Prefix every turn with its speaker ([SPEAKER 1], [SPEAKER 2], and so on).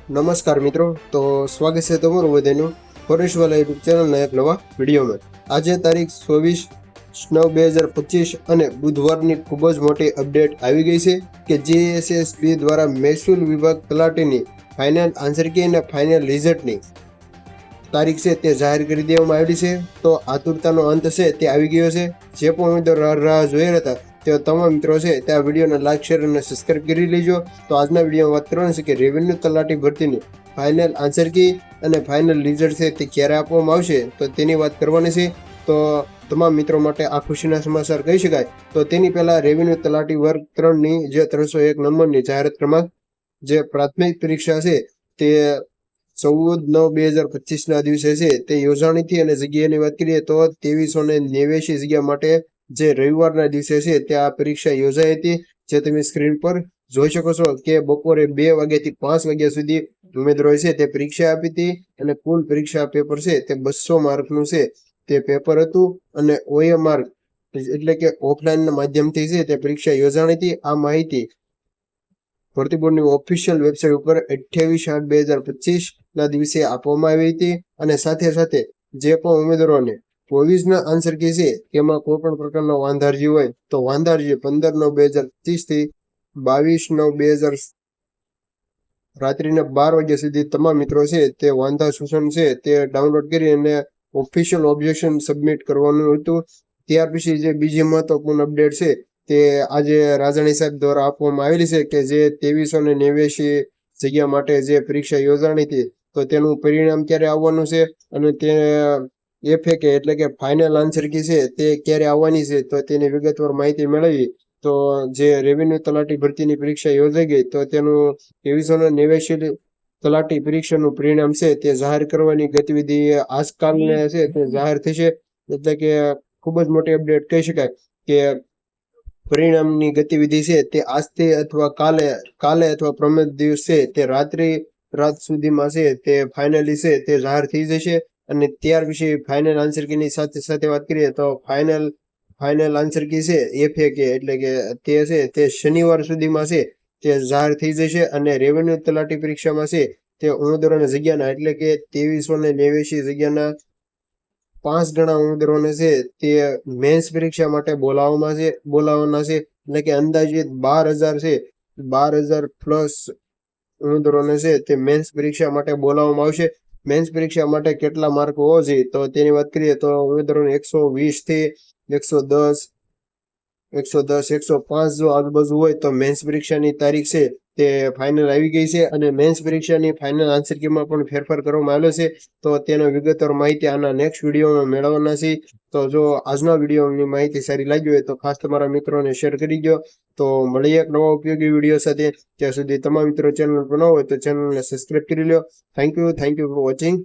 [SPEAKER 1] નમસ્કાર મિત્રો, તો સ્વાગત છે તમારું બધાનું ફોરેસ્ટવાલા યુટ્યુબ ચેનલના એક નવા વિડીયોમાં। આજે તારીખ 24/9/2025 અને બુધવારની ખૂબ જ મોટી અપડેટ આવી ગઈ છે કે જીએસએસબી દ્વારા મહેસૂલ વિભાગ તલાટીની ફાઇનલ આન્સર કી અને ફાઇનલ રિઝલ્ટની તારીખ છે તે જાહેર કરી દેવામાં આવેલી છે। તો આતુરતાનો અંત છે તે આવી ગયો છે। જે પણ ઉમેદવાર રાહ જોઈ હતા તે તમામ મિત્રો છે તે આ વિડીયોને લાઈક, શેર અને સબસ્ક્રાઇબ કરી લેજો। તો આજના વિડીયોમાં વાત કરવાની છે કે રેવન્યુ તલાટી ભરતીની ફાઇનલ આન્સર કી અને ફાઇનલ રિઝલ્ટ છે તે ક્યારે આપવામાં આવશે તો તેની વાત કરવાની છે। તો તમામ મિત્રો માટે આ ખુશીના સમાચાર કહી શકાય। તો તેની પહેલા રેવન્યુ તલાટી વર્ગ 3ની જે 301 નંબરની જાહેરાત ક્રમાંક જે પ્રાથમિક પરીક્ષા છે તે 14/9/2025 દિવસે છે તે યોજાણી હતી અને જગ્યાની વાત કરીએ તો 2389 જગ્યા માટે જે રવિવારના દિવસે છે તે આ પરીક્ષા યોજાઈ હતી। જે તમે સ્ક્રીન પર જોઈ શકો છો કે બપોરે 2 વાગ્યાથી 5 વાગ્યા સુધી ઉમેદવારો છે તે પરીક્ષા આપી હતી અને કુલ પરીક્ષા પેપર છે તે 200 માર્કનું છે તે પેપર હતું અને OMR એટલે કે ઓફલાઈનના માધ્યમથી છે તે પરીક્ષા યોજાણી હતી। આ માહિતી ભરતી બોર્ડની ઓફિશિયલ વેબસાઇટ ઉપર 28/8/2025 ના દિવસે આપવામાં આવી હતી અને સાથે સાથે જે પણ ઉમેદવારોને પ્રોવિઝનલ આન્સર કી છે તેમાં કોઈ પણ પ્રકારનો વાંધારજી હોય તો વાંધારજી 15/9/2025 થી 22/9/2000 રાત્રિના 12 વાગ્યા સુધી તમામ મિત્રો છે તે વાંધા સૂચન છે તે ડાઉનલોડ કરી અને ઓફિશિયલ ઓબ્જેક્શન સબમિટ કરવાનું હતું। ત્યાર પછી જે બીજી મહત્વપૂર્ણ અપડેટ છે તે આજે રાજાણી સાહેબ દ્વારા આપવામાં આવેલી છે કે જે 2389 જગ્યા માટે જે પરીક્ષા યોજાણી હતી તો તેનું પરિણામ ક્યારે આવવાનું છે અને તે FAK એટલે કે ફાઇનલ આન્સર કી છે તે ક્યારે આવવાની છે તો તેની વિગતવાર માહિતી મેળવી। તો જે રેવન્યુ તલાટી ભરતીની પરીક્ષા યોજાઈ ગઈ તો તેનું 2389 તલાટી પરીક્ષાનું પરિણામ છે તે જાહેર કરવાની ગતિવિધિ આજકાલને છે તે જાહેર થશે। એટલે કે ખૂબ જ મોટી અપડેટ કહી શકાય કે પરિણામની ગતિવિધિ છે તે આજથી અથવા કાલે અથવા પ્રમોદ દિવસ છે તે રાત સુધીમાં છે તે ફાઇનલી છે તે જાહેર થઈ જશે। અને ત્યાર પછી ફાઇનલ આન્સર કીની સાથે વાત કરીએ તો ફાઇનલ આન્સર કી છે FAK એટલે કે તે છે તે શનિવાર સુધીમાં છે તે જાહેર થઈ જશે અને રેવન્યુ તલાટી પરીક્ષામાં છે તે ઉમેદવારોની જગ્યાના એટલે કે 2389 જગ્યાના 5 ગણા ઉમેદવારોને છે તે મેન્સ પરીક્ષા માટે બોલાવવાના છે એટલે કે અંદાજિત 12,000 છે 12,000 પ્લસ ઉમેદવારોને છે તે મેન્સ પરીક્ષા માટે બોલાવવામાં આવશે। મેન્સ પરીક્ષા માટે કેટલા માર્ક હોવા જોઈએ તો તેની વાત કરીએ તો ઉમેદવારોને 120 થી 110 105 જો આજુબાજુ હોય તો મેન્સ પરીક્ષાની તારીખ છે તે ફાઇનલ આવી ગઈ છે અને મેન્સ પરીક્ષાની ફાઇનલ આન્સર કીમાં પણ ફેરફાર કરવામાં આવ્યો છે। તો તેનો વિગતવાર માહિતી આના નેક્સ્ટ વિડીયોમાં મેળવવાના છે। તો જો આજના વિડીયોની માહિતી સારી લાગી હોય તો ખાસ તમારા મિત્રોને શેર કરી દો। તો મળીએ એક નવા ઉપયોગી વિડીયો સાથે। ત્યાં સુધી તમામ મિત્રો ચેનલ પર ન હોય તો ચેનલને સબસ્ક્રાઇબ કરી લો। Thank you for watching.